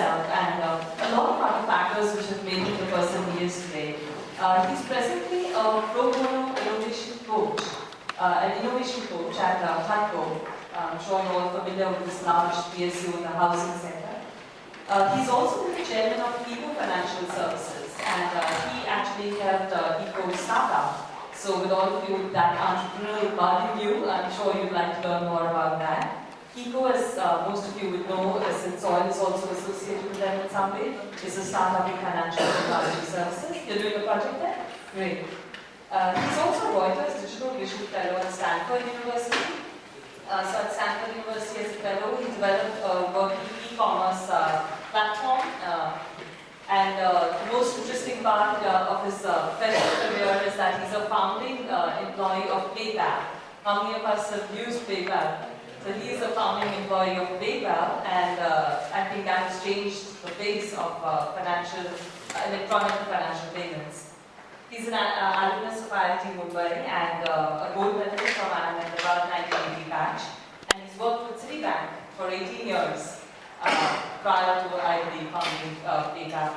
himself and a lot of other factors which have made him the person he is today. He's presently a pro bono innovation coach, at HUDCO. I'm sure you're all familiar with this large PSU in the housing sector. He's also the chairman of HUDCO Financial Services, and he actually helped HUDCO start up. So with all of you, that entrepreneurial bug in you, I'm sure you'd like to learn more about that. HUDCO, as most of you would know, since oil is also associated with them in some way, is a startup in financial technology services. You're doing a project there? Great. He's also Reuters Digital Vision Fellow at Stanford University. So at Stanford University as a fellow, he developed a working e-commerce platform. And the most interesting part of his professional career is that he's a founding employee of PayPal. How many of us have used PayPal? So he is a founding employee of PayPal, and I think that has changed the face of electronic financial payments. He's an alumnus of IIT Mumbai and a gold medalist from Ahmedabad 1980 batch, and he's worked with Citibank for 18 years. Prior to IIT founding PayPal.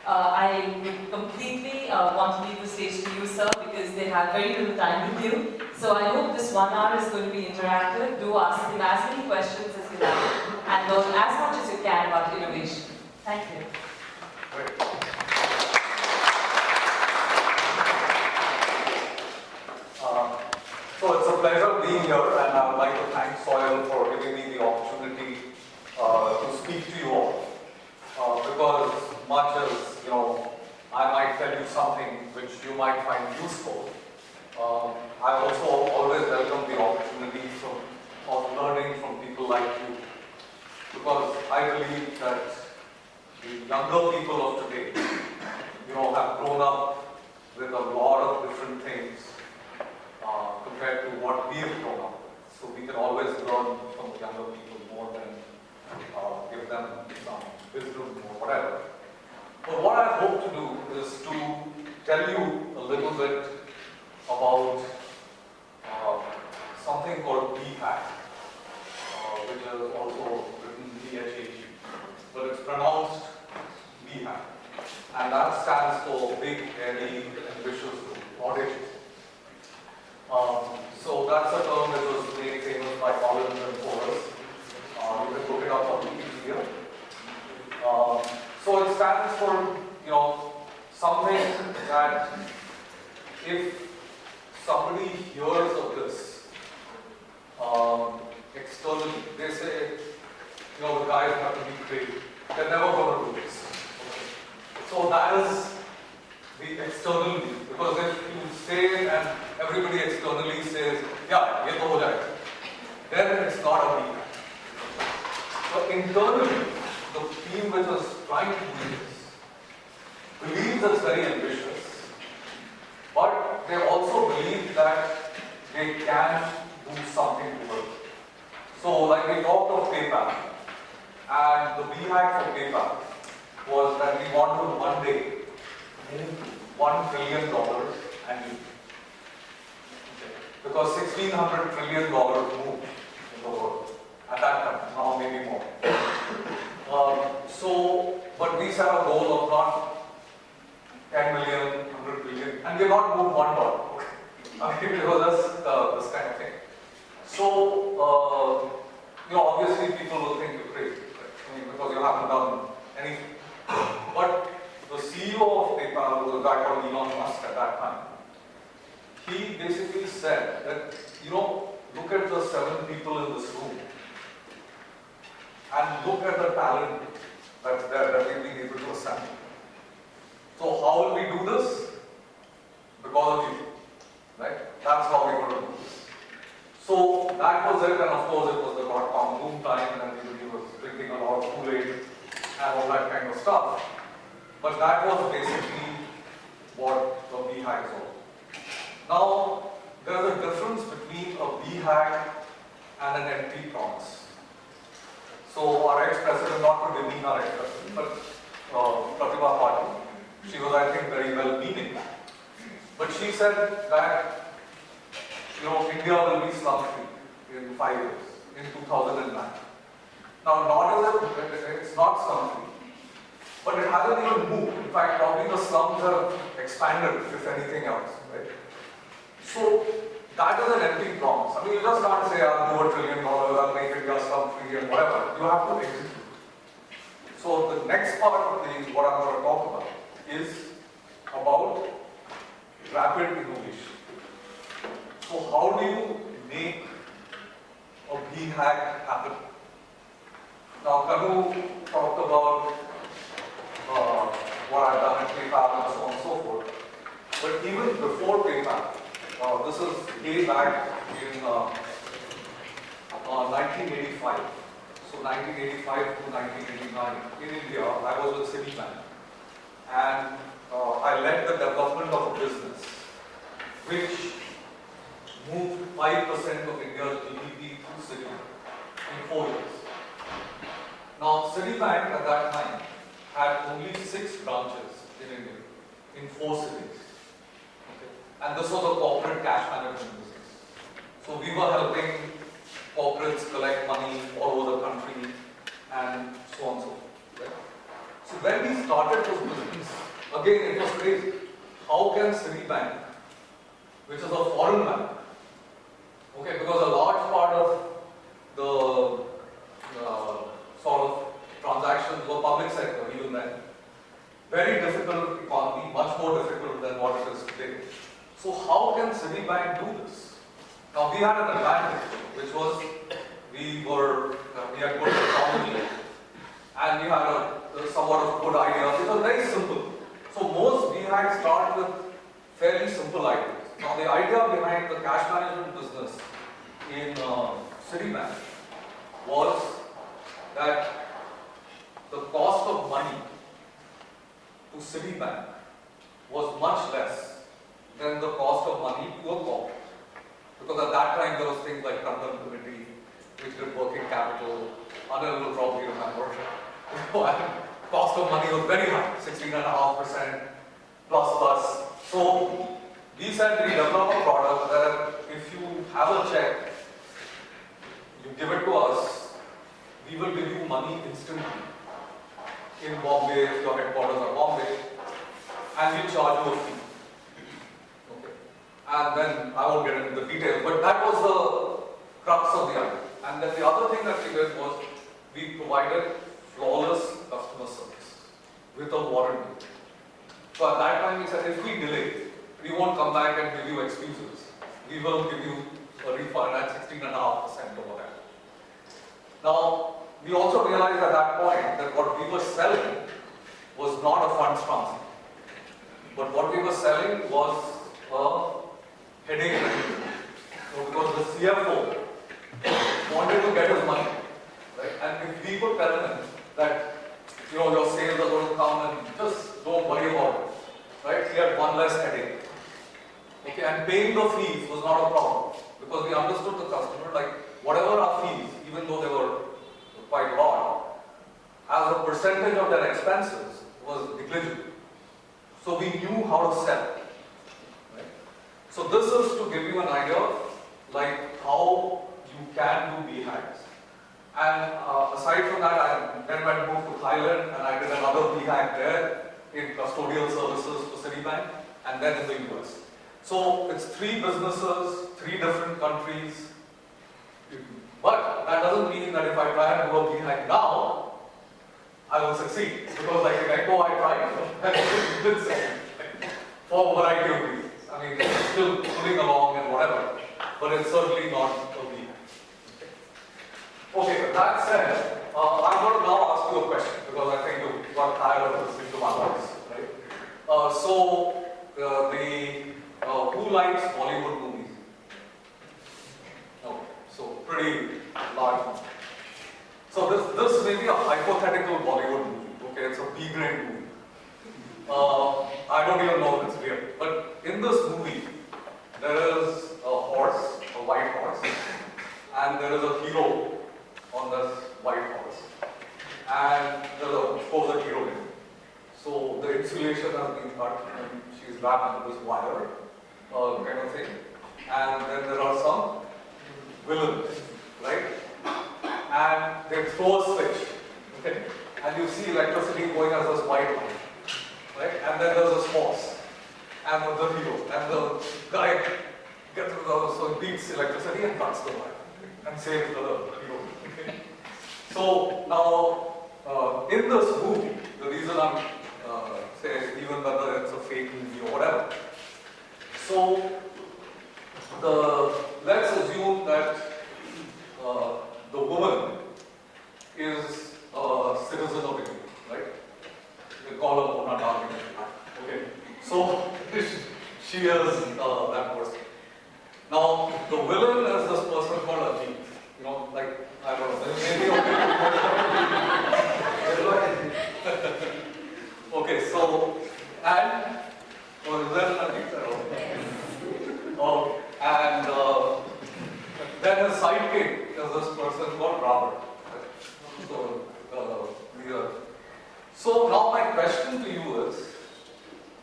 I would completely want to leave the stage to you, sir, because they have very little time with you. So I hope this 1 hour is going to be interactive. Do ask him as many questions as you like, and learn as much as you can about innovation. Thank you. Great. So it's a pleasure being here, and I would like to thank Soil for giving me the opportunity to speak to you all, because much as I might tell you something which you might find useful, I also always welcome the opportunity of learning from people like you, because I believe that the younger people of today, have grown up with a lot of different things compared to what we have grown up with. So we can always learn from the younger people more than give them some wisdom or whatever. But what I hope to do is to tell you a little bit about something called BHAG, which is also written BHAG, but it's pronounced BHAG, and that stands for Big, Hairy, Ambitious, Audacious. So that's a term that was made famous by Collins and Forrest. You can look it up on Wikipedia. So it stands for, something that if somebody hears of this externally, they say, the guys have to be great. They're never going to do this. Okay. So that is the external view. Because if you say and everybody externally says, yeah, ye to ho jayega, then it's not a big. So internally, the team which is trying to do this believes it's very ambitious, but they also believe that they can do something to it. So like we talked of PayPal, and the BHAG for PayPal was that we want to one day move $1 trillion annually. Okay. Because $1,600 trillion moved in the world at that time, now maybe more. But we set a goal of not 10 million, 100 billion, and we have not moved $1. Okay. I mean, it was just this kind of thing. So, obviously people will think you're crazy, right? I mean, because you haven't done anything. But the CEO of PayPal was a guy called Elon Musk at that time. He basically said that, look at the 7 people in this room and look at the talent that's there that we've been able to assemble. So how will we do this? Because of you, right? That's how we're going to do this. So that was it, and of course it was the dot-com boom time, and everybody was drinking a lot of Kool-Aid and all that kind of stuff. But that was basically what the BHAG is all. Now, there is a difference between a BHAG and an empty promise. So our ex-president, not to demean our ex-president, but Pratibha Patil, she was, I think, very well-meaning. But she said that, India will be slum-free in 5 years, in 2009. Now, it's not slum-free, but it hasn't even moved. In fact, probably the slums have expanded, if anything else, right? So that is an empty promise. I mean, you just can't say, I'll do $1 trillion, I'll make India slum-free and whatever. You have to execute. So the next part of what I'm going to talk about is about rapid innovation. So how do you make a BHAG happen? Now, Kanu talked about what I've done at PayPal and so on and so forth. But even before PayPal, this is way back in 1985. So 1985 to 1989 in India, I was with Citibank. And I led the development of a business which moved 5% of India's GDP to Citibank in 4 years. Now, Citibank at that time had only 6 branches in India, in 4 cities. Okay. And this was a corporate cash management business. So we were helping corporates collect money all over the country and so on and so forth. Right? So when we started this business, again it was crazy. How can Citibank, which is a foreign bank, okay, because a large part of the sort of transactions were public sector even then. Very difficult economy, much more difficult than what it is today. So how can Citibank do this? Now we had an advantage, which was we had good technology and we had a somewhat of good ideas. It was very simple. So most BHAGs start with fairly simple ideas. Now the idea behind the cash management business in Citibank was that the cost of money to Citibank was much less than the cost of money to a corporate. Because at that time there was things like Tandem Committee, which did working capital. Anil will probably remember. Cost of money was very high, 16.5% plus. So we said we develop a product that if you have a check, you give it to us, we will give you money instantly in Bombay, if your headquarters are Bombay, and we charge you a fee. Okay. And then I won't get into the details, but that was the crux of the idea. And then the other thing that we did was we provided flawless customer service with a warranty. So at that time we said, if we delay, we won't come back and give you excuses. We will give you a refund at 16.5% or whatever. Now, we also realized at that point that what we were selling was not a funds transfer. But what we were selling was a headache. So because the CFO wanted to get his money, right? And if we could tell him that, your sales are going to come and just don't worry about it, right? He had one less headache. Okay, and paying the fees was not a problem because we understood the customer, like whatever our fees, even though they were quite large, as a percentage of their expenses was negligible. So we knew how to sell. Right? So this is to give you an idea like how you can do BHAGs. And aside from that, I then went moved to Thailand and I did another BHAG there in custodial services for Citibank and then in the US. So it's 3 businesses, 3 different countries. But that doesn't mean that if I try and do a BHAG now, I will succeed. Because like in Echo I tried and it didn't succeed. For a variety of reasons. I mean, it's still pulling along and whatever. But it's certainly not a BHAG. Okay, with that said, I'm going to now ask you a question because I think you got tired of listening to my voice, right? Who likes Bollywood movies? Okay, so pretty large one. So this may be a hypothetical Bollywood movie. Okay, it's a B-grade movie. I don't even know if it's real, but in this movie there is a horse, a white horse, and there is a hero on this white horse, and there's of course a heroine. So the insulation has been cut and she's wrapped in this wire kind of thing, and then there are some villains, right? And they throw a switch, okay? and you see electricity going as this white line, right? And then there's this force, and the hero, and the guy gets so it beats electricity and cuts the wire, and saves the hero. Okay? So now, in this movie, the reason I'm saying even whether it's a fake movie or whatever, so let's assume that the woman is a citizen of India, right? We call her Mona Darling. Okay, so she is that person. Now, the villain is this person called Ajit. You know, like, I don't know, maybe okay, so, and, is there an Ajit? Oh, and then his sidekick is this person called Rahul. So now my question to you is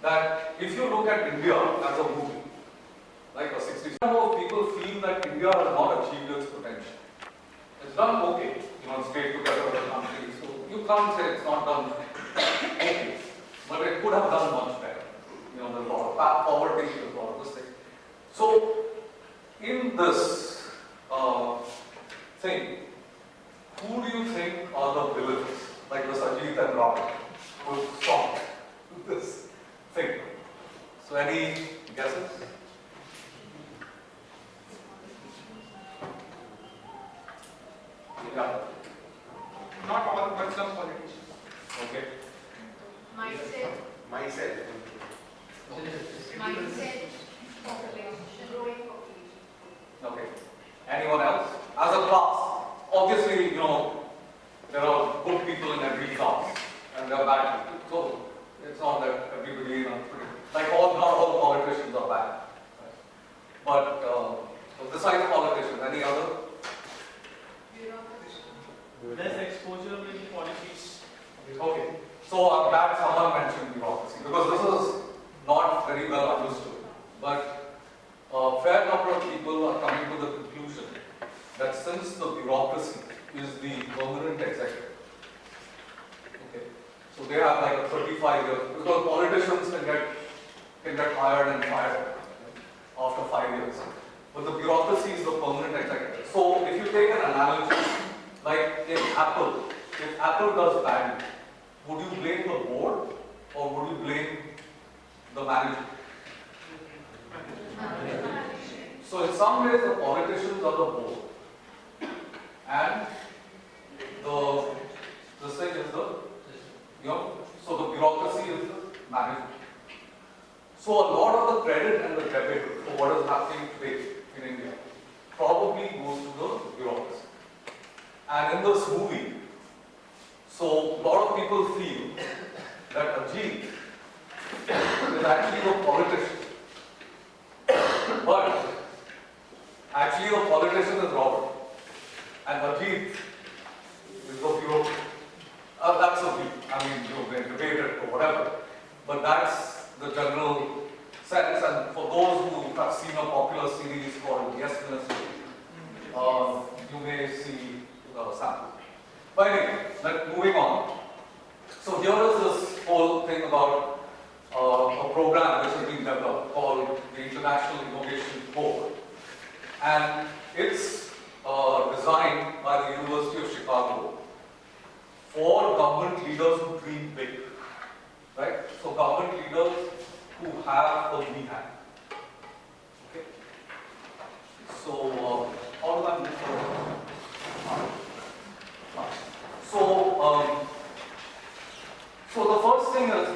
that if you look at India as a movie, like a 60% of people feel that India has not achieved its potential. It's done okay, you know, it's stayed together as a country, so you can't say it's not done okay, but it could have done much better. You know, there's a lot of poverty, there's a lot of this thing. So, in this thing, who do you think are the villains, like the Sajid and Rahul, who stopped this thing? So, any guesses? Yeah. Not all, but some politicians. Okay. Mindset, Mindset. population, growing population. Okay. Anyone else? As a class, obviously, you know, there are good people in every class, and there are bad people. So it's not that everybody, you know, like not all politicians are bad. Right? But so besides politicians, any other? Less exposure in policies. Okay. So I'm glad someone mentioned bureaucracy, because this is not very well understood. But a fair number of people are coming to the conclusion that since the bureaucracy is the permanent executive, okay, so they have like a 35 years, because politicians can get hired and fired after 5 years. But the bureaucracy is the permanent executive. So if you take an analogy, like if Apple does badly, would you blame the board or would you blame the manager? So in some ways the politicians are the board and this thing is the, you know, so the bureaucracy is the manager. So a lot of the credit and the debit for what is happening today in India probably goes to the bureaucracy. And in this movie, so a lot of people feel that Ajit is actually a politician. But actually the politician is Robert. And Ajit is the bureaucrat. That's a view. I mean, you can debate it or whatever. But that's the general sense. And for those who have seen a popular series called Yes Minister, you may see sample. But anyway, moving on. So here is this whole thing about a program which has been developed called the International Innovation Board. And it's designed by the University of Chicago for government leaders who dream big. Right? So government leaders who have a BHAN. Okay? So how do I move forward? So the first thing is,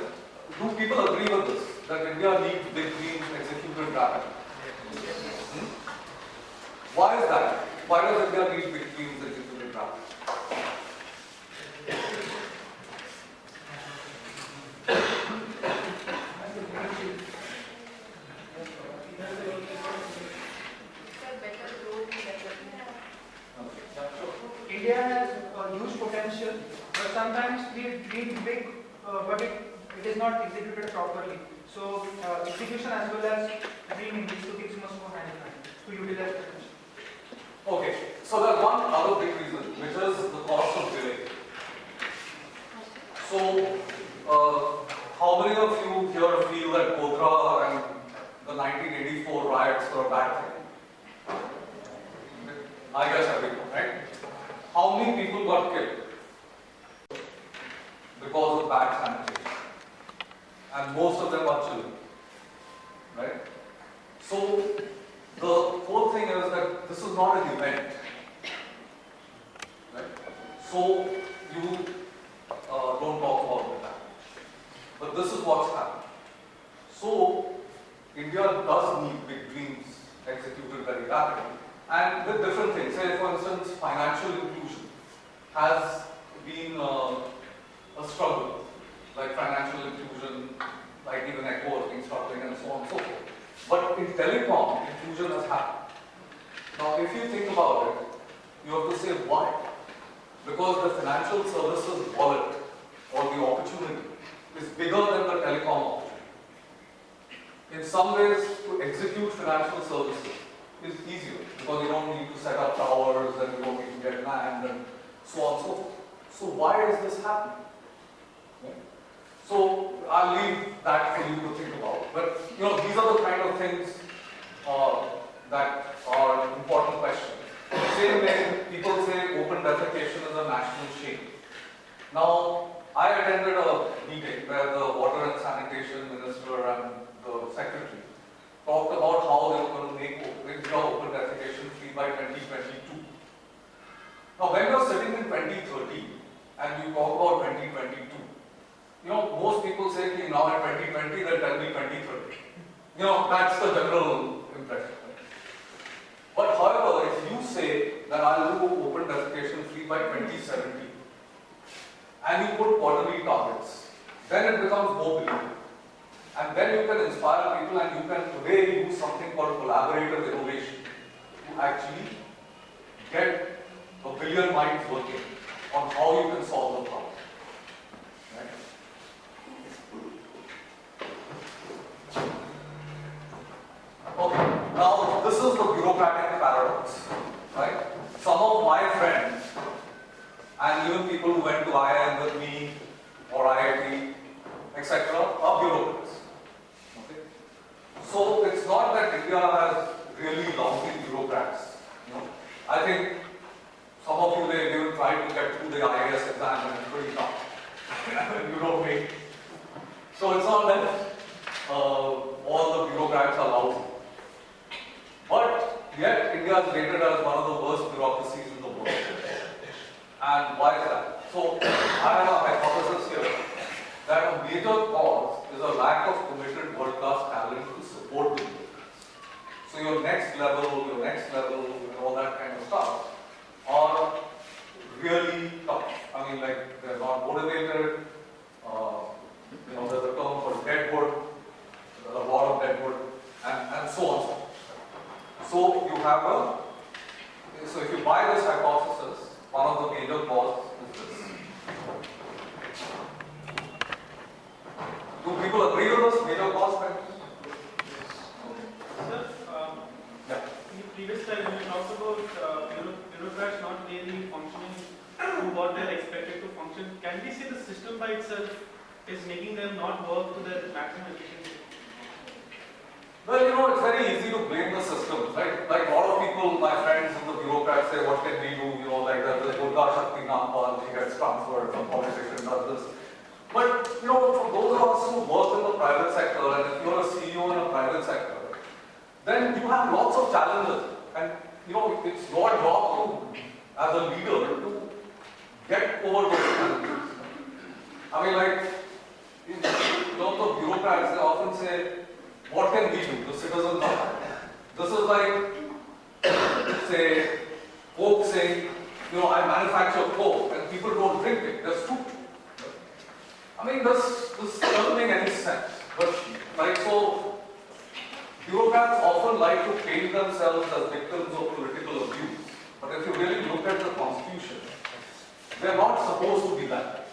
do people agree with this? That India needs big dreams executed rapidly? Why is that? Why does India need big dreams executed rapidly? India has a huge potential, but sometimes we dream big, but it is not executed properly. So execution as well as dreaming, these two things must go hand in hand to utilize potential. Okay, so there's one other big reason, which is the cost of delay. or a bad thing? I guess everyone, right? How many people got killed because of bad sanitation? And most of them are children, right? So the whole thing is that this is not an event, right? So you don't talk about it that much. But this is what's happened. So India does need big dreams executed very rapidly. And with different things. Say, for instance, financial inclusion has been a struggle. Like financial inclusion, like even ECHO has been struggling and so on and so forth. But in telecom, inclusion has happened. Now, if you think about it, you have to say why. Because the financial services wallet or the opportunity is bigger than the telecom opportunity. In some ways, to execute financial services is easier because you don't need to set up towers and you don't need to get land and so on and so forth. So why is this happening? Okay. So I'll leave that for you to think about. But these are the kind of things that are important questions. In the same way, people say open defecation is a national shame. Now, I attended a meeting where the water and sanitation minister and the secretary talked about how they were going to make India open defecation free by 2022. Now, when you're sitting in 2030 and you talk about 2022, most people say now in 2020, then tell me 2030. That's the general impression. But however, if you say that I'll do open defecation free by 2070, and you put quarterly targets, then it becomes more believable. And then you can inspire people and you can today use something called collaborative innovation to actually get a billion minds working on how you can solve the problem. Right? Okay, now this is the bureaucratic paradox. Right? Some of my friends and even people who went to IIM with me or IIT, etc., are bureaucrats. Okay? So it's not that India has really lousy bureaucrats. I think some of you may even try to get through the IAS exam and it's pretty tough. You don't make. So it's not that all the bureaucrats are lousy. But yet India is rated as one of the worst bureaucracies in the world. And why is that? So I have a hypothesis here that a major cause is a lack of committed world-class talent to support the bureaucrats. So your next level, all that kind of stuff are really tough. I mean, like they're not motivated. There's a term called deadwood. There's a lot of deadwood, and so on. So you have so if you buy this hypothesis, one of the major causes is this. Do people agree with this major cause? Sir, Yeah. in the previous slide, when you talked about bureaucrats not really functioning to what they're expected to function, can we say the system by itself is making them not work to their maximum efficiency? Well, it's very easy to blame the system, right? Like a lot of people, my friends in the bureaucrats say, what can we do? Like there's Durga Shakti Nampal, he gets transferred, some politician does this. But, for those of us who work in the private sector, and if you're a CEO in a private sector, then you have lots of challenges. And, it's your job to, as a leader, to get over those challenges. I mean, like, the bureaucrats, they often say, what can we do? The citizens are. This is like, say, Coke saying, I manufacture Coke and people don't drink it. They're stupid. I mean, this doesn't make any sense. But, so, bureaucrats often like to paint themselves as victims of political abuse. But if you really look at the Constitution, they're not supposed to be that.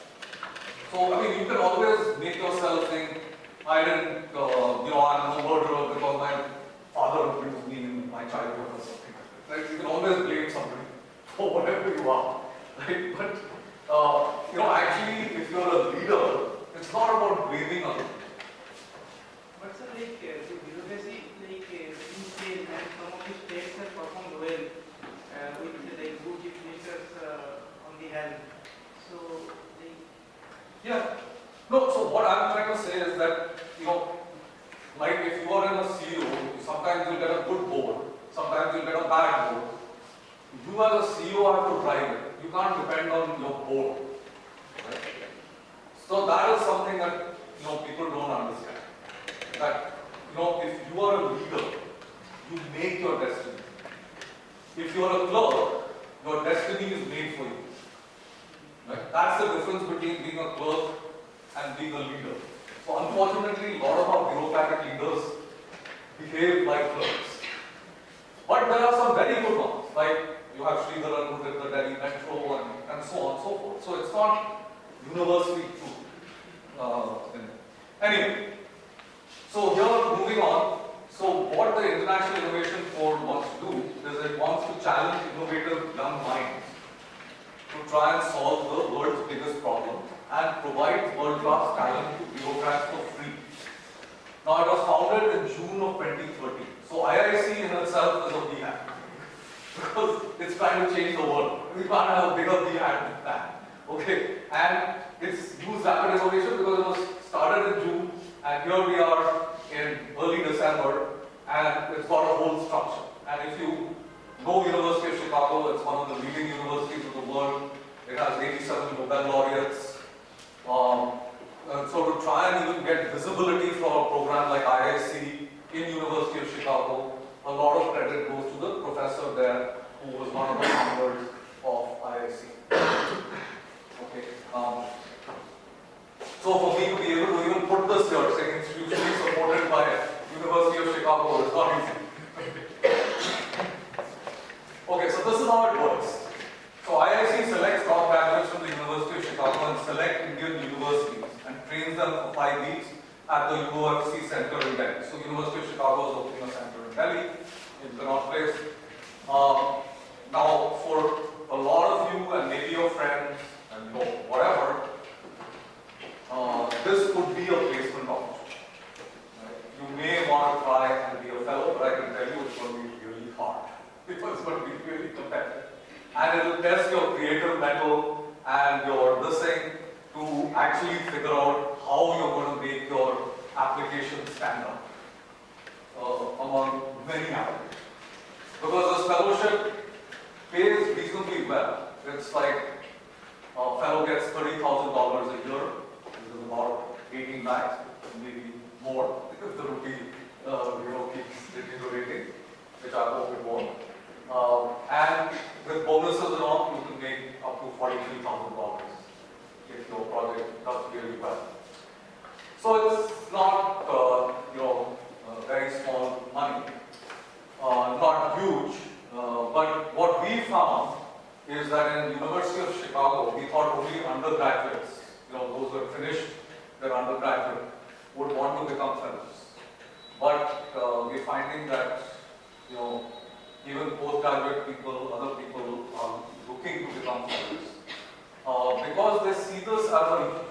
So, you can always make yourself think, I didn't, I'm no murderer because my father abused me in my childhood or something like that. Right? You can always blame somebody for whatever you are. Right? But, actually, if you're a leader, it's not about blaming others. But sir, the bureaucracy, you say that make your destiny. If you are a clerk, your destiny is made for you. Right? That's the difference between being a clerk and being a leader. So unfortunately, a lot of our bureaucratic leaders behave like clerks. But there are some very good ones, like you have Sridharan who did the Delhi Metro and so on and so forth. So it's not universally true. Anyway, so here moving on. So what the International Innovation Code wants to do is it wants to challenge innovative young minds to try and solve the world's biggest problem and provide world-class talent to bureaucrats for free. Now it was founded in June of 2013. So IIC in itself is a BHAT because it's trying to change the world. We can't have a bigger BHAT than that. Okay, and it's used rapid innovation because it was started in June and here we are in early December and it's got a whole structure. And if you know University of Chicago, it's one of the leading universities of the world. It has 87 Nobel laureates. So to try and even get visibility for a program like IIC in University of Chicago, a lot of credit goes to the professor there who was one of the founders of IIC. Okay. So for me to be able to even put this here, saying institutionally supported by University of Chicago is not easy. Okay, so this is how it works. So IIC selects top graduates from the University of Chicago and select Indian universities and trains them for 5 weeks at the UFC Center in Delhi. So University of Chicago is opening a center in Delhi, in Connaught Place. Now for a lot of you and maybe your friends and whatever, this could be a placement opportunity. Right? You may want to try and be a fellow, but I can tell you it's going to be really hard. It's going to be really competitive. And it will test your creative mettle and your listening to actually figure out how you're going to make your application stand out among many applicants. Because this fellowship pays reasonably well. It's like a fellow gets $30,000 a year, which is about 18 lakhs, maybe more if the rupee keeps deteriorating, which I hope it won't. And with bonuses and all, you can make up to $43,000 if your project does really well. So it's not, very small money, not huge. But what we found is that in University of Chicago, we thought only undergraduates, those who had finished their undergraduate, would want to become fellows. But we're finding that, even postgraduate people, other people are looking to become fellows. Because they see this as a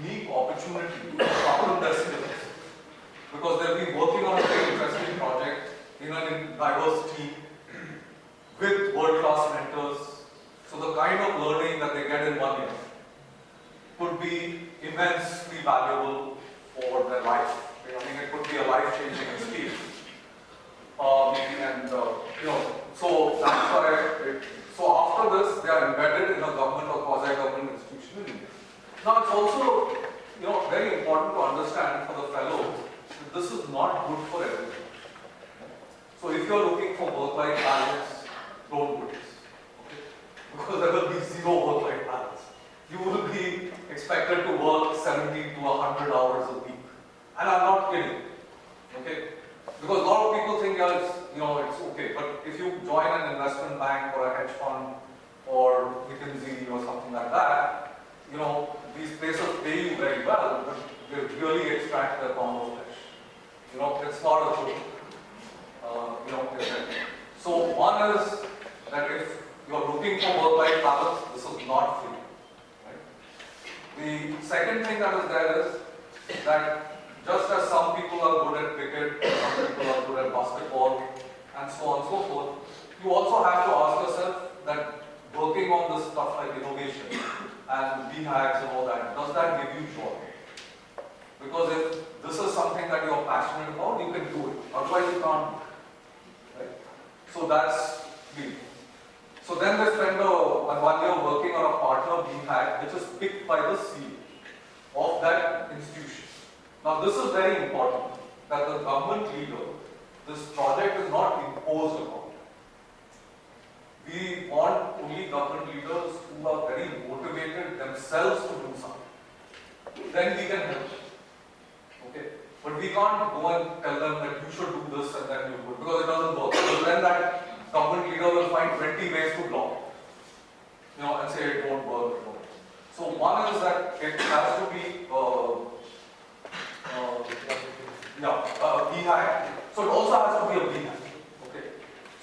unique opportunity to sharpen their skills. Because they'll be working on a very interesting project in a diverse team with world-class mentors. So the kind of learning that they get in 1 year could be immensely valuable for their life. It could be a life-changing experience. So that's why, so after this, they are embedded in a government or quasi-government institution in India. Now it's also, very important to understand for the fellows that this is not good for everyone. So if you're looking for work-life balance, don't do this. Okay? Because there will be zero work-life balance. You will be expected to work 70 to 100 hours a week. And I'm not kidding. Okay? Because a lot of people think, it's okay. But if you join an investment bank or a hedge fund or McKinsey or something like that, these places pay you very well, but they really extract their pound of flesh. It's not a joke. So one is that if you're looking for work-life balance, this is not free. Right? The second thing that is there is that just as some people are good at cricket, some people are good at basketball, and so on and so forth, you also have to ask yourself that working on this stuff like innovation and BHAGs and all that, does that give you joy? Because if this is something that you're passionate about, you can do it. Otherwise, you can't. Right? So that's the. So then they spend 1 year working on a partner BHAG, which is picked by the CEO of that institution. Now, this is very important that the government leader, this project project is not imposed upon. We want only government leaders who are very motivated themselves to do something. Then we can help. Okay? But we can't go and tell them that you should do this and then you would, because it doesn't work. Because then that government leader will find 20 ways to block. And say it won't work. So one is that it has to be BHAG. So it also has to be a BHAG. Okay.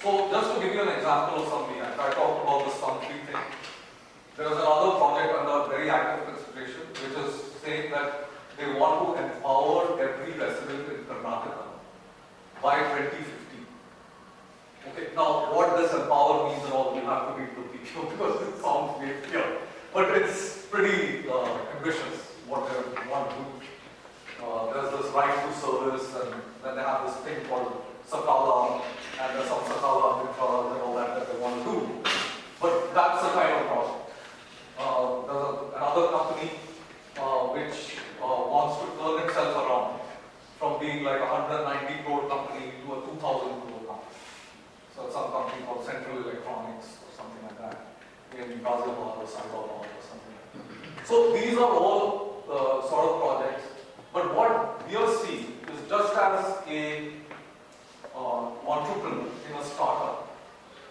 So just to give you an example of some BHAG, I talked about this concrete thing. There is another project under very active consideration, which is saying that they want to empower every resident in Karnataka by 2050. Okay. Now, what does empower means and all, you have to read the picture because it sounds very clear. But it's pretty ambitious what they want to do. There's this right to service, and then they have this thing called Sakala, and there's some Sakala Mitras and all that they want to do. But that's the kind of project. There's another company which wants to turn itself around from being like a 190 crore company to a 2,000 crore company. So it's some company called Central Electronics or something like that in Ghaziabad or Saibabad or something like that. So these are all sort of projects. But what we are seeing is just as a entrepreneur in a startup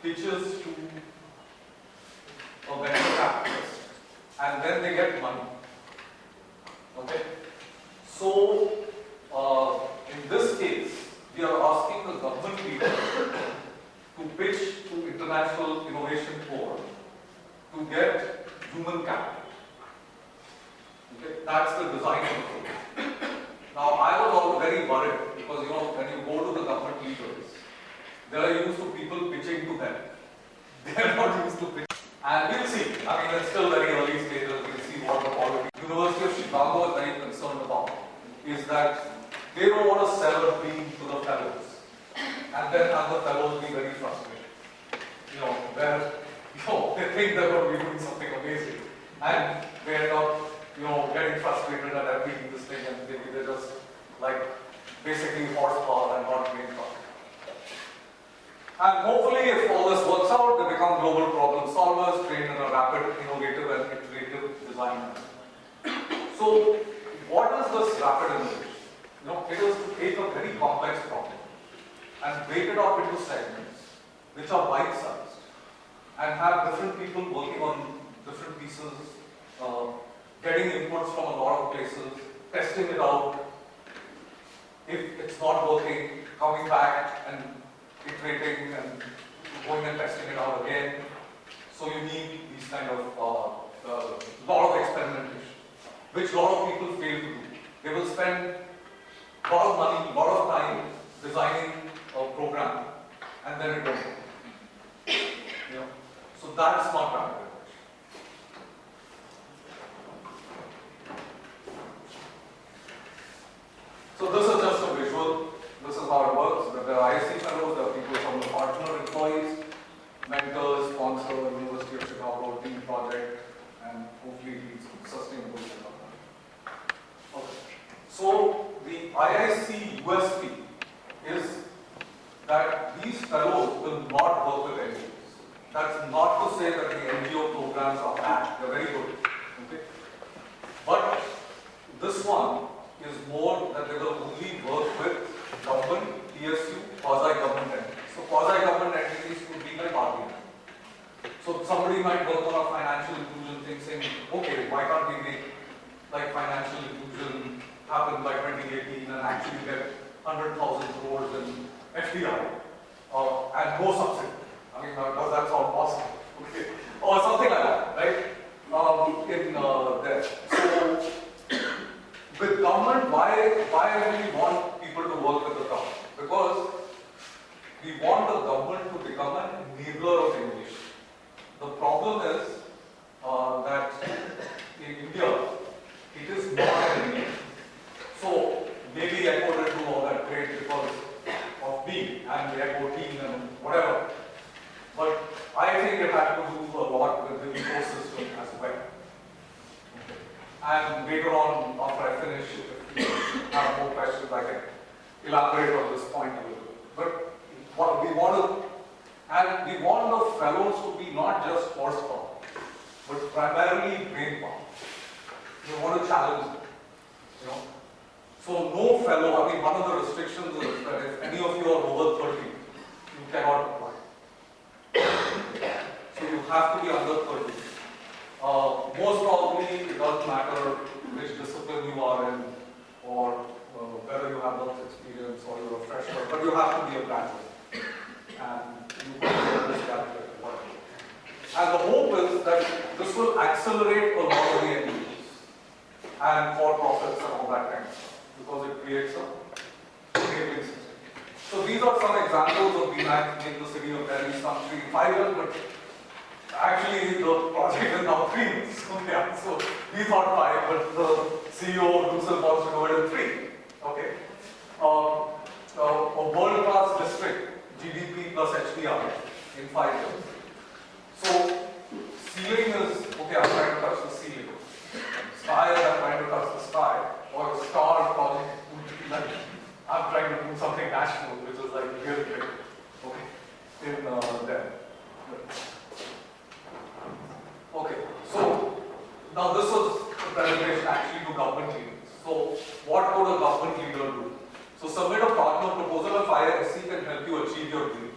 pitches to a venture capitalist and then they get money. Okay? So in this case, we are asking the government leader to pitch to International Innovation Board to get human capital. Okay? That's the design of the program. Now, I was all very worried because, when you go to the government leaders, they are used to people pitching to them. They are not used to pitching. And we'll see. I mean, it's still very early stages. We'll see what the quality. University of Chicago is very concerned about is that they don't want to sell a dream to the fellows and then have the fellows be very frustrated. Where they think they're going to be doing something amazing and they end up getting frustrated at every this thing, and they're just like basically horsepower and not brain power. And hopefully, if all this works out, they become global problem solvers, trained in a rapid, innovative, and iterative design. So, what is this rapid innovation? It is to take a very complex problem and break it up into segments which are bite-sized and have different people working on different pieces. Getting inputs from a lot of places, testing it out. If it's not working, coming back and iterating and going and testing it out again. So you need these kind of lot of experimentation, which a lot of people fail to do. They will spend a lot of money, a lot of time designing a program, and then it won't work. So that's not rapid. So this is just a visual. This is how it works. There are ISC fellows, there are people from the partner employees, mentors, sponsor, University of Chicago, team project, and hopefully leads sustainable development. Okay. So the IIC USP is that these fellows will not work with NGOs. That's not to say that the NGO programs are bad. They're very good. Okay. But this one is more that they will only work with government, PSU, quasi-government entities. So quasi-government entities could be like RBI. So somebody might work on a financial inclusion thing saying, okay, why can't we make like financial inclusion happen by 2018 and actually get 100,000 crores in FDI and no subsidy? I mean, does that sound possible? Okay. Or something like that, right? There. So with government, why do we want people to work with the government? Because we want the government to become an enabler of innovation. The problem is that in India, it is not an enabler. So maybe I couldn't do all that great because of me and the ECHO team and whatever. But I think it had to do a lot with the ecosystem as well. And later on, after I finish, if you have more questions, I can elaborate on this point a little bit. But primarily brain power. You want to challenge them, So no fellow, I mean, one of the restrictions is that if any of you are over 30, you cannot apply. So you have to be under 30. Most probably, it doesn't matter which discipline you are in, or whether you have lots of experience or you're a fresher, but you have to be a graduate. And you can be a postgraduate. And the hope is that this will accelerate a lot of the NGOs and for-profits and all that kind of stuff, because it creates a enabling system. So these are some examples of BMAC in the city of Delhi, some 3 to 5 years, but actually the project is now 3 years. Okay, so we thought 5, but the CEO of HUDCO wants to do it in 3. Okay. A world-class district, GDP plus HDR in 5 years. So ceiling is, okay, I'm trying to touch the ceiling. Sky is, I'm trying to touch the sky. Or a star project would be like, I'm trying to do something national, which is like really big. Okay, in there. Okay, so now this was a presentation actually to government leaders. So what could a government leader do? So submit a partner proposal if IISc can help you achieve your dream.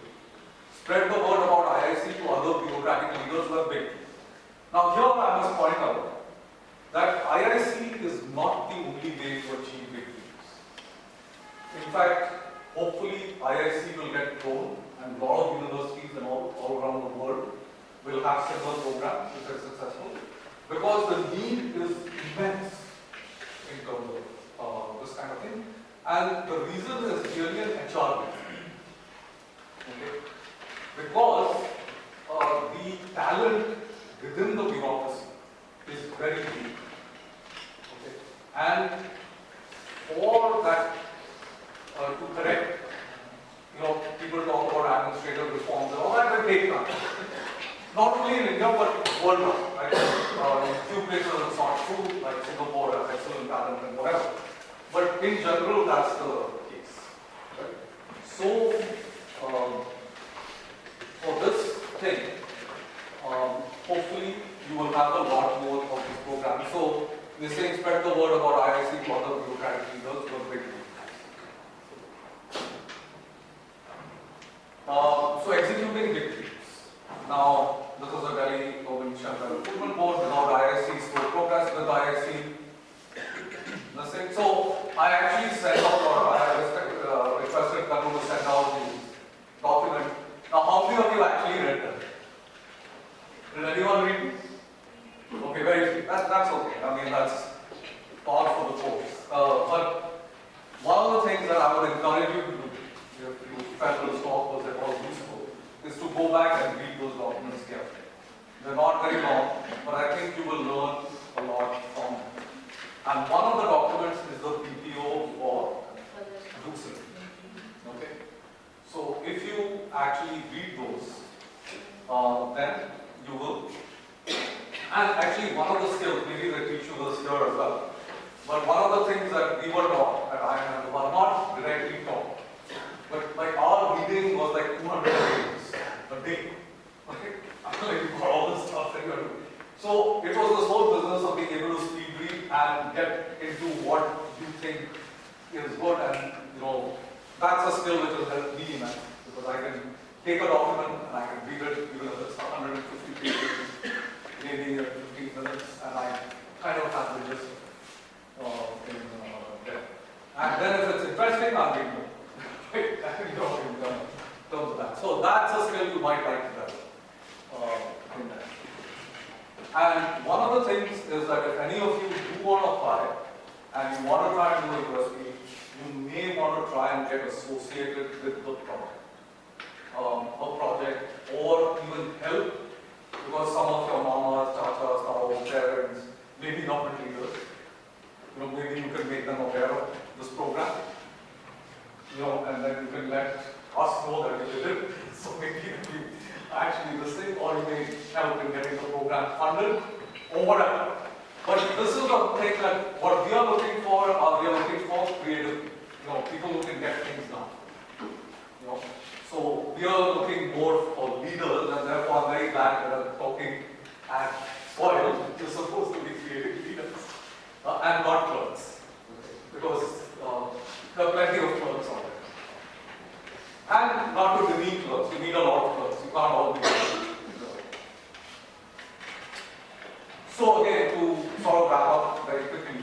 Spread the word about IISc to other bureaucratic leaders who are big. Now here I must point out that IISc is not the only way to achieve big dreams. In fact, hopefully IISc will get grown and a lot of universities and all around the world will have similar programs if they're successful, because the need is immense in terms of this kind of thing. And the reason is clearly an HR reason. Okay? Because the talent within the bureaucracy is very weak. Okay? And for that to correct, people talk about administrative reforms and all that will take time. Not only in India, but worldwide. Right? In few places it's not true, like Singapore has excellent talent and whatever. But in general, that's the case. Right? So, for this thing, hopefully you will have a lot more of this program. So, we're saying spread the word about IISc to other bureaucratic leaders who are big. So, executing big dreams. Now, this is a Delhi Urban Shelter Improvement Board without IISc, slow progress with IISc. So, I actually sent out, or I requested Kanu to send out the document. Now, how many of you actually read that? Did anyone read it? Okay, very few. That's okay. I mean, that's part for the course. But one of the things that I would encourage you to do, if you felt this talk was at all useful, is to go back and read those documents carefully. They're not very long, but I think you will learn a lot from them. And one of the documents is the PPO for HUDCO. Okay? So if you actually read those, then you will. And actually one of the skills, maybe they teach you this here as well, but one of the things that we were taught at IIM were not directly taught, but like our reading was like 200 pages a day. Okay? Like you've got all this stuff that you're doing. So it was this whole business of being able to speed read and get into what you think is good, and that's a skill which has helped me immensely, because I can take a document and I can read it even if it's 150 pages, maybe in 15 minutes, and I kind of have the gist in there. And then if it's interesting, I'll read more. Right? In terms of that. So that's a skill you might like to develop in that. And one of the things is that if any of you do want to apply and you want to try and do a university, you may want to try and get associated with the project. Or even help, because some of your mamas, chachas, taos, parents, maybe government leaders, maybe you can make them aware of this program, and then you can let us know that you did it. So maybe you actually listening, or you may help in getting the program funded, or whatever. But this is the thing that what we are looking for, we are looking for creative, people who can get things done. So we are looking more for leaders, and therefore I'm very glad that I'm talking at soil is supposed to be creating leaders and not clerks. Okay. Because there are plenty of clerks out there. And not to demean clerks, you need a lot of clerks. You can't all be clerks. So again, to sort of wrap up very quickly,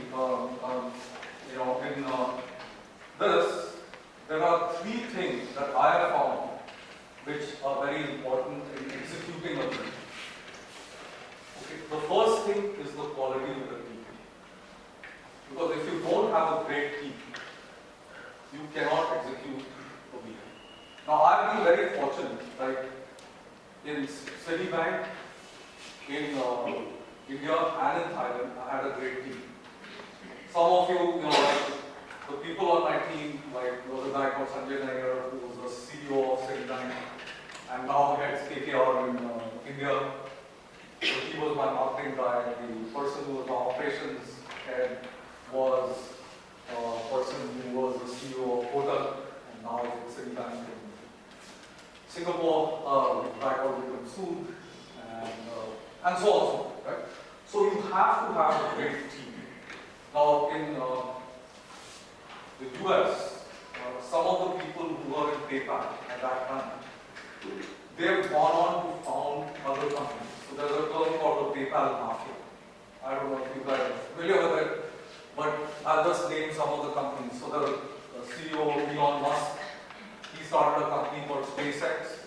in this, there are three things that I have found which are very important in executing a dream. Okay. The first thing is the quality of the team. Because if you don't have a great team, you cannot execute a vision. Now, I've been very fortunate, like in Citibank, in India and in Thailand, I had a great team. Some of you, like the people on my team, like there was a guy called Sanjay Bhargava, who was the CEO of Citibank and now heads KKR in India. So he was my marketing guy. The person who was my operations head was a person who was the CEO of Kotak and now is at Citibank in Singapore, guy called Sood, and so on, right? So you have to have a great team. Now in the US, some of the people who were in PayPal at that time, they have gone on to found other companies. So there's a term called the PayPal Mafia. I don't know if you guys are familiar with it, but I'll just name some of the companies. So the CEO, Elon Musk, he started a company called SpaceX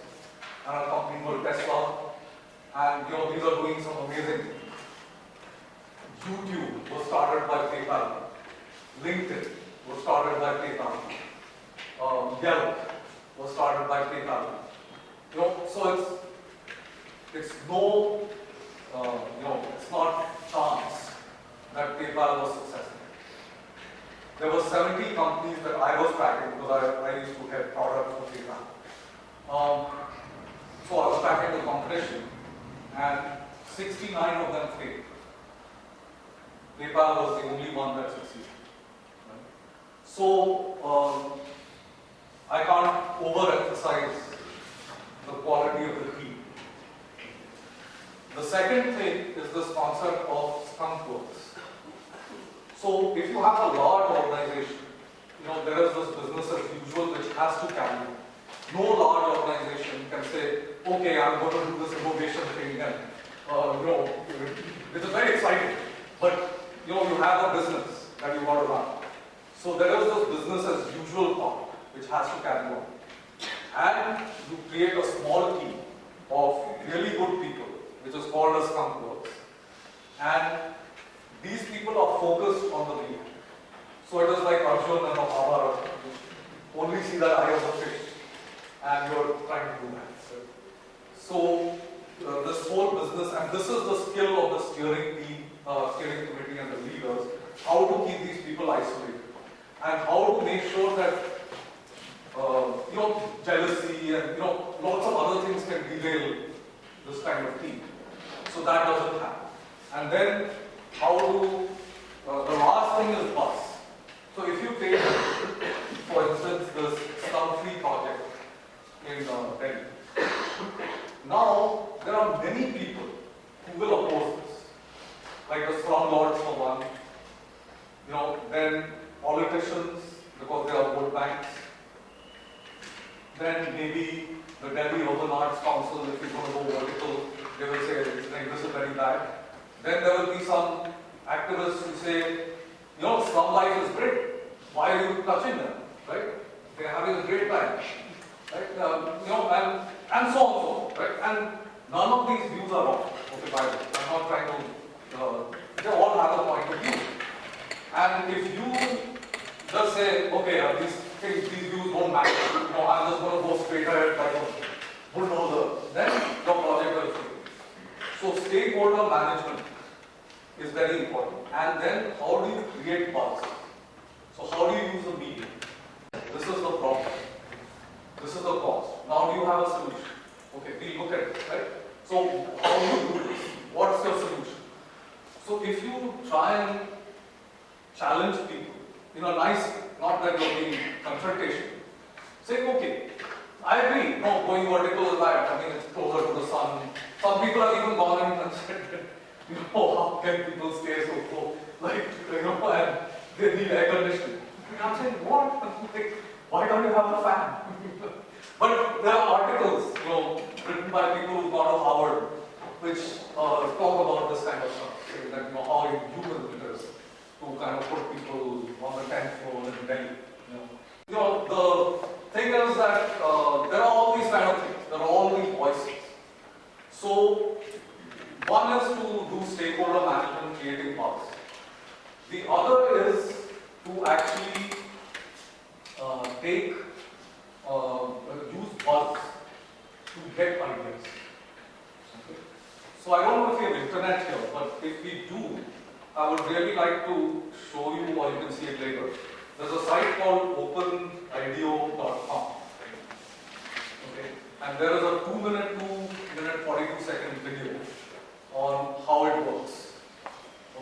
and a company called Tesla. And these are doing some amazing things. YouTube was started by PayPal. LinkedIn was started by PayPal. Yelp was started by PayPal. So it's no, it's not chance that PayPal was successful. There were 70 companies that I was tracking because I used to head products for PayPal. So I was tracking the competition, and 69 of them failed. PayPal was the only one that succeeded. Right? So I can't overemphasize the quality of the team. The second thing is this concept of skunk works. So if you have a large organization, there is this business as usual which has to carry on. No large organization can say, okay, I'm going to do this innovation thing and, this is very exciting, but you have a business that you want to run. So there is this business as usual part which has to carry on. And you create a small team of really good people, which is called as skunk works. And these people are focused on the lead. So it is like Arjun and Mahabharata. Only see the eye of the fish, and you're trying to do that. So this whole business, and this is the skill of the steering team, steering committee and the leaders, how to keep these people isolated, and how to make sure that jealousy and lots of other things can derail this kind of team. So that doesn't happen. And then how to the last thing is buzz. So if you take, for instance, this slum-free project in Delhi. Now there are many people who will oppose this, like the slumlords for one. Then politicians because they are vote banks. Then maybe the Delhi Urban Arts Council, if you're going to go vertical, they will say this is very bad. Then there will be some activists who say, slum life is great. Why are you touching them? Right? They're having a great time. Right? And so on, right? And none of these views are wrong. Okay, by the way. I'm not trying to. They all have a point of view. And if you just say, okay, these views don't matter. I'm just going to go straight ahead like a bulldozer. Then your project will fail. So stakeholder management is very important. And then how do you create buzz? So how do you use the media? This is the problem. This is the cost. Now do you have a solution? Okay, we look at it, right? So how do you do this? What's your solution? So if you try and challenge people in a nice way, not that you're being confrontational, say, okay, I agree, going vertical is bad. I mean, it's closer to the sun. Some people have even gone and said, how can people stay so cold? Like, and they need air conditioning. And I'm saying, what? Like, why don't you have a fan? But there are articles, written by people who got to Harvard, which talk about this kind of stuff, saying that, how inhuman it is to kind of put people on the 10th floor in Delhi. The thing is that there are all these kind of things. There are all these voices. So, one is to do stakeholder management, creating buzz. The other is to actually use buzz to get ideas. Okay. So I don't know if we have internet here, but if we do, I would really like to show you, or you can see it later. There's a site called openidio.com. Okay. And there is a 2-minute, 42-second video on how it works.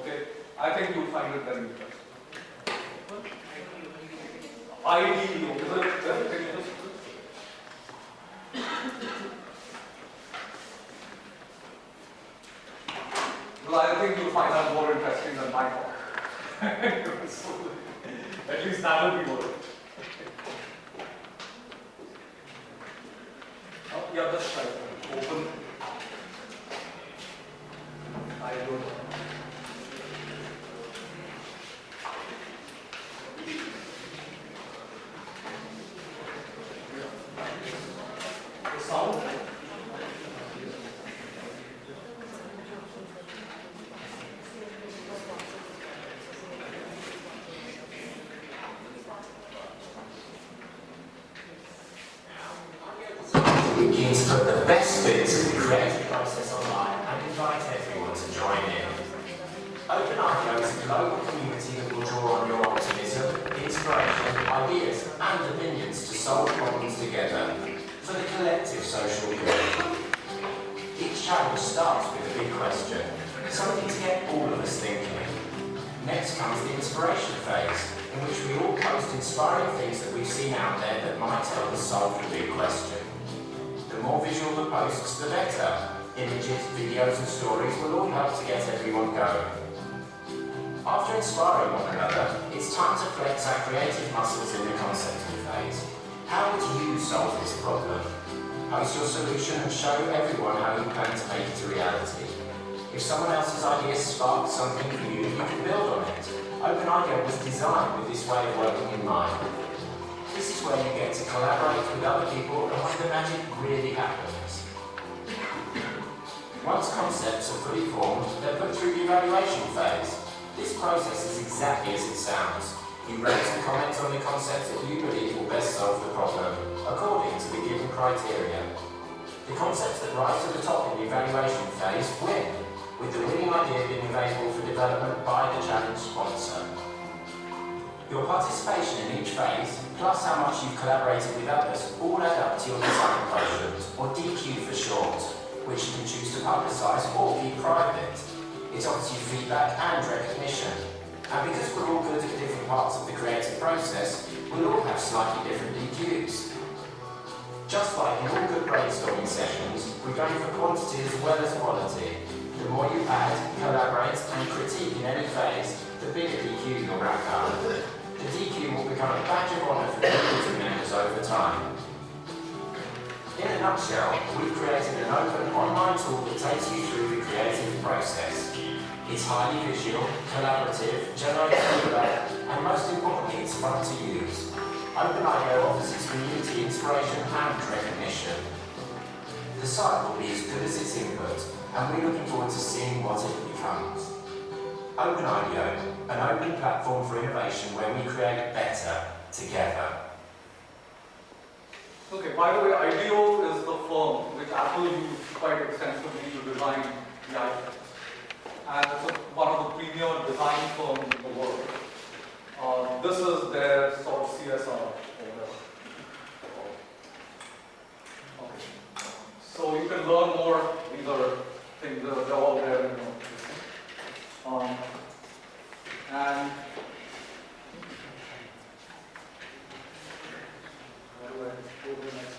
Okay. I think you'll find it very interesting. IDEO, is it? Well, I think you'll find that more interesting than my talk. So, at least that will be more. Oh, yeah, that's right. Open. I don't know. The sound. Begins to put the best bits of the creative process online and invite everyone to join in. OpenIDEO is a global community that will draw on your optimism, inspiration, ideas and opinions to solve problems together for the collective social good. Each challenge starts with a big question, something to get all of us thinking. Next comes the inspiration phase, in which we all post inspiring things that we've seen out there that might help us solve the big question. The more visual the posts, the better. Images, videos and stories will all help to get everyone going. After inspiring one another, it's time to flex our creative muscles in the concepting phase. How would you solve this problem? Post your solution and show everyone how you plan to make it a reality. If someone else's idea sparks something for you, you can build on it. OpenIDEO was designed with this way of working in mind. This is where you get to collaborate with other people and when the magic really happens. Once concepts are fully formed, they're put through the evaluation phase. This process is exactly as it sounds. You rate and comment on the concepts that you believe will best solve the problem, according to the given criteria. The concepts that rise to the top in the evaluation phase win, with the winning idea being available for development by the challenge sponsor. Your participation in each phase, plus how much you've collaborated with others, all add up to your design quotient, or DQ for short, which you can choose to publicise or keep private. It offers you feedback and recognition. And because we're all good at different parts of the creative process, we'll all have slightly different DQs. Just like in all good brainstorming sessions, we're going for quantity as well as quality. The more you add, collaborate and critique in any phase, the bigger DQ you'll rack up. The DQ will become a badge of honour for community members over time. In a nutshell, we've created an open online tool that takes you through the creative process. It's highly visual, collaborative, generates feedback, and most importantly, it's fun to use. OpenIDEO offers its community inspiration and recognition. The site will be as good as its input, and we're looking forward to seeing what it becomes. OpenIDEO, an open platform for innovation where we create better together. Okay, by the way, IDEO is the firm which Apple used quite extensively to design the iPhone. And it's one of the premier design firms in the world. This is their sort of CSR or whatever. Okay. So you can learn more. These are things that are all there. And where do I go to next?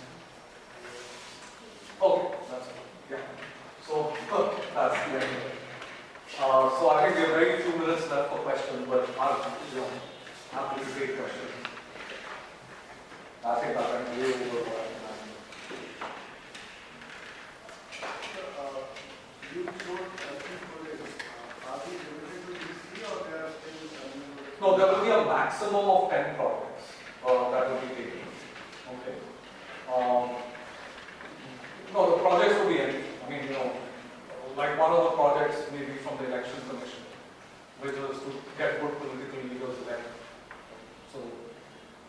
Okay, that's it. Yeah. So that's the end of it. maximum of 10 projects that will be taken. Okay. No, the projects will be anything. I mean, like one of the projects may be from the election commission, which is to get good political leaders elected. So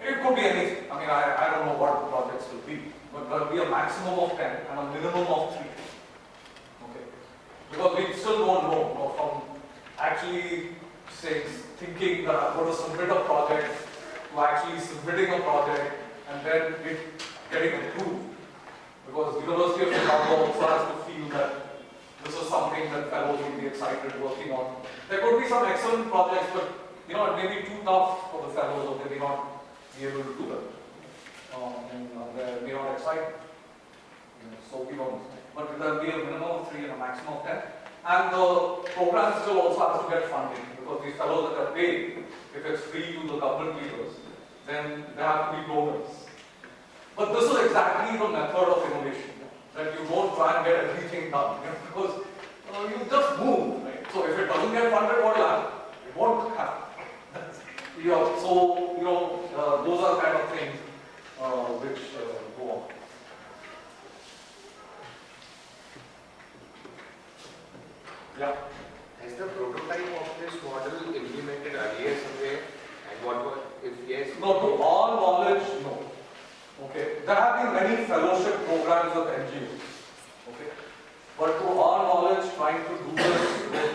it could be anything. I mean, I don't know what the projects will be, but there will be a maximum of 10 and a minimum of 3. Okay. Because we still don't know from actually thinking that I'm going to submit a project to actually submitting a project and then it getting approved. Because University of Chicago also has to feel that this is something that fellows will be excited working on. There could be some excellent projects, but it may be too tough for the fellows, or they may not be able to do that. And they may not excite. So we don't know. But there will be a minimum of 3 and a maximum of 10. And the program still also has to get funding, because these fellows that are paid, if it's free to the government leaders, then there have to be donors. But this is exactly the method of innovation, that you don't try and get everything done, because you just move, right? So if it doesn't get funded, what will happen? It won't happen. Those are kind of things which go on. Yeah. Has the prototype of this model implemented earlier somewhere? And what were, if yes? No, to our knowledge, no. Okay. There have been many fellowship programs with NGOs. Okay. But to our knowledge, trying to do this with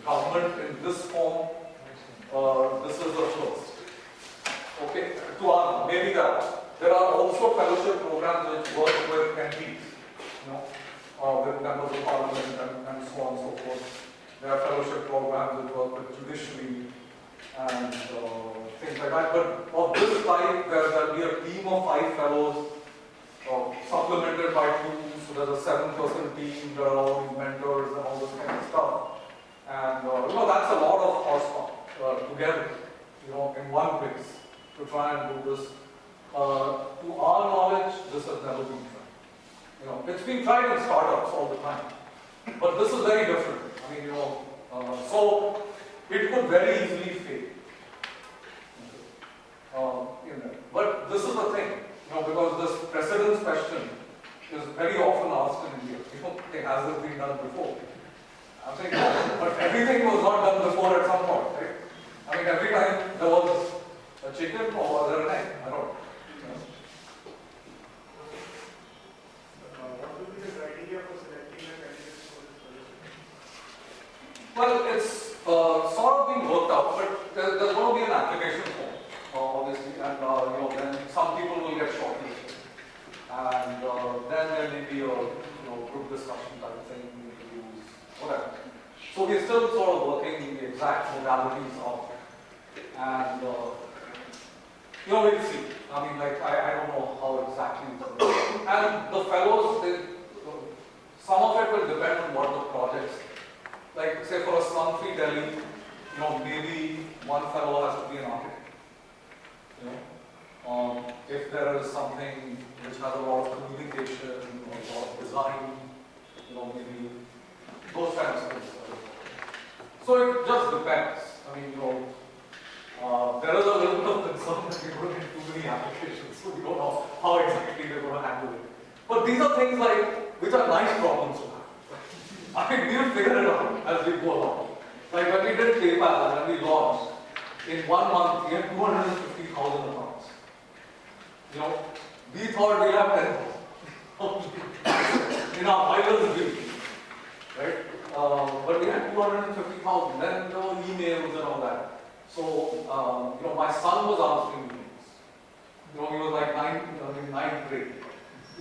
government in this form, this is the first. Okay. To our, maybe there are also fellowship programs which work with MPs, with members of parliament and so on and so forth. There are fellowship programs which work with judiciary and things like that. But of this type, there will be a team of 5 fellows supplemented by 2, so there's a 7-person team, there are all these mentors and all this kind of stuff. And that's a lot of horsepower together, in one place to try and do this. To our knowledge, this has never been tried. It's been tried in startups all the time, but this is very different. I mean, so it could very easily fail. But this is the thing, because this precedence question is very often asked in India. Has this been done before? I'm saying, but everything was not done before at some point, right? I mean, every time there was a chicken or was there an egg? I don't know. What will be the criteria for selecting the candidates for this position? Well, it's sort of being worked out, but there's going to be an application form, obviously, and then some people will get shortlisted, and then there may be a group discussion type thing, interviews, whatever. So we're still sort of working the exact modalities of it, and we'll see. I mean, I don't know how exactly it's going to be. And the fellows, some of it will depend on what the projects. Like, say, for a slum-free Delhi, maybe one fellow has to be an architect. If there is something which has a lot of communication or a lot of design, maybe those kinds of things. So it just depends. I mean, there is a little bit of concern that we're going to get too many applications, so we don't know how exactly they're going to handle it. But these are things which are nice problems to have. I mean, we will figure it out as we go along. Like when we did PayPal, when we launched, in 1 month we had 250,000 accounts. We thought we'll have 10,000 in our pilot view, right? But we had 250,000. Then there were emails and all that. So, my son was answering emails. He was like ninth grade.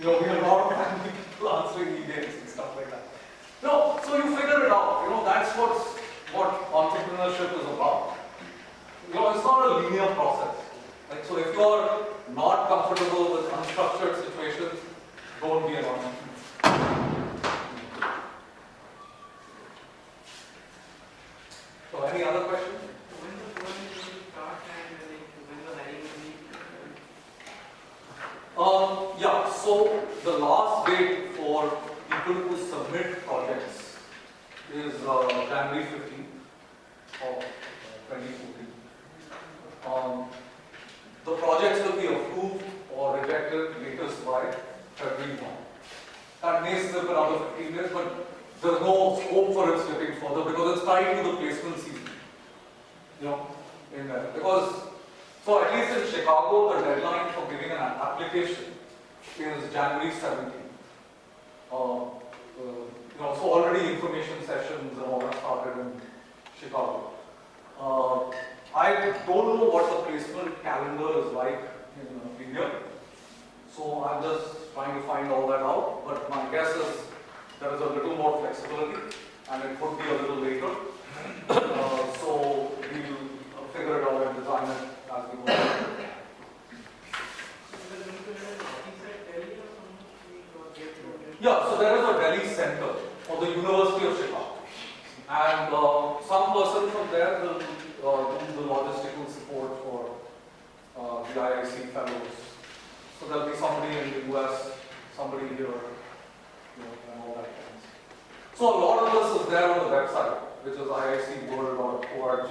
We had a lot of family people answering emails and stuff like that. So you figure it out. That's what entrepreneurship is about. It's not a linear process. So if you're not comfortable with unstructured situations, don't be an entrepreneur. So any other questions? When the program will start and when the hiring will be? Yeah, so the last date for people to submit projects is January 15th of 2014. that may slip another 15 days, but there's no scope for it slipping further because it's tied to the placement season. You know, in there. Because, so at least in Chicago, the deadline for giving an application is January 17th. You know, so already information sessions and all that started in Chicago. I don't know what the placement calendar is like in India, so I'm just trying to find all that out. But my guess is there is a little more flexibility, and it could be a little later. So we'll figure it out and design it as we go. Yeah, so there is a Delhi center for the University of Chicago, and some person from there will do the logistical support for the IIC fellows. So there'll be somebody in the US, somebody here, and all that kind of stuff. So a lot of this is there on the website, which is iicworld.org,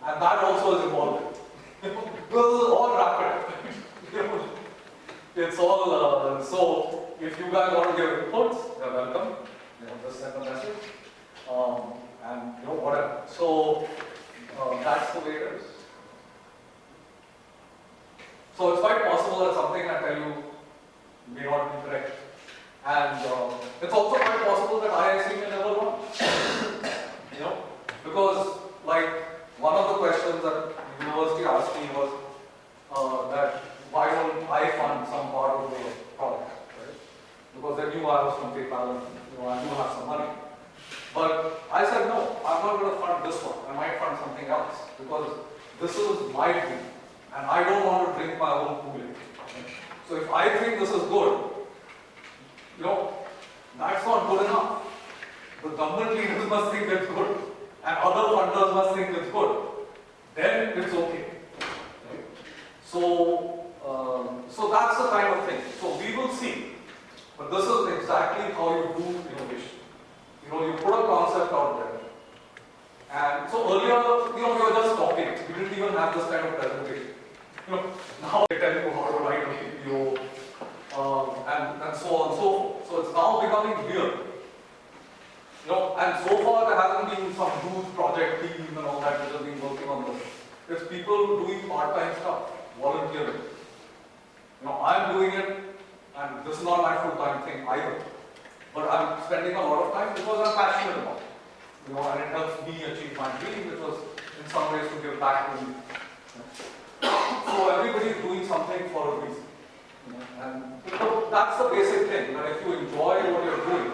and that also is involved. This is all rapid. It's all, so if you guys want to give inputs, you're welcome. Just send a message. And whatever. So that's the way it is. So it's quite possible that something I tell you may not be correct. And it's also quite possible that IIC may never run. Because like one of the questions that the university asked me was that why don't I fund some part of the product, right? Because they knew I was from PayPal and I do have some money. But I said no, I'm not going to fund this one. I might fund something else because this is my dream, and I don't want to drink my own Kool-Aid. So if I think this is good, that's not good enough. The government leaders must think it's good, and other funders must think it's good. Then it's okay. Right? So that's the kind of thing. So we will see. But this is exactly how you do innovation. You put a concept out there. And so earlier, we were just talking. We didn't even have this kind of presentation. Now they tell you how to write a PPO, and so on and so forth. So it's now becoming real. And so far there hasn't been some huge project team and all that which has been working on this. It's people doing part-time stuff, volunteering. I'm doing it, and this is not my full-time thing either. But I'm spending a lot of time because I'm passionate about it. And it helps me achieve my dream, which was in some ways to give back to me. So everybody is doing something for a reason. And that's the basic thing, that if you enjoy what you're doing,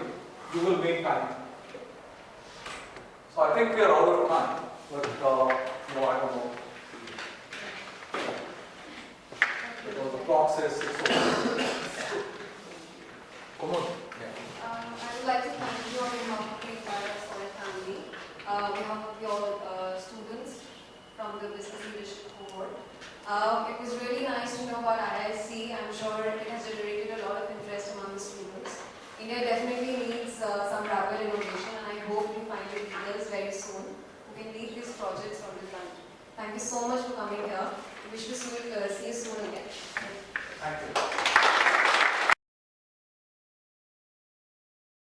you will make time. So I think we are out of time, but I don't know. Because the clock says 6 o'clock. Come on. I would like to thank you on behalf of the entire Solid family, on behalf of your students from the business leadership cohort. It was really nice to know about IIC. I'm sure it has generated a lot of interest among the students. India definitely needs some rapid innovation, and I hope you find your leaders very soon who can lead these projects from the country. Thank you so much for coming here. We wish to see you soon again. Thank you.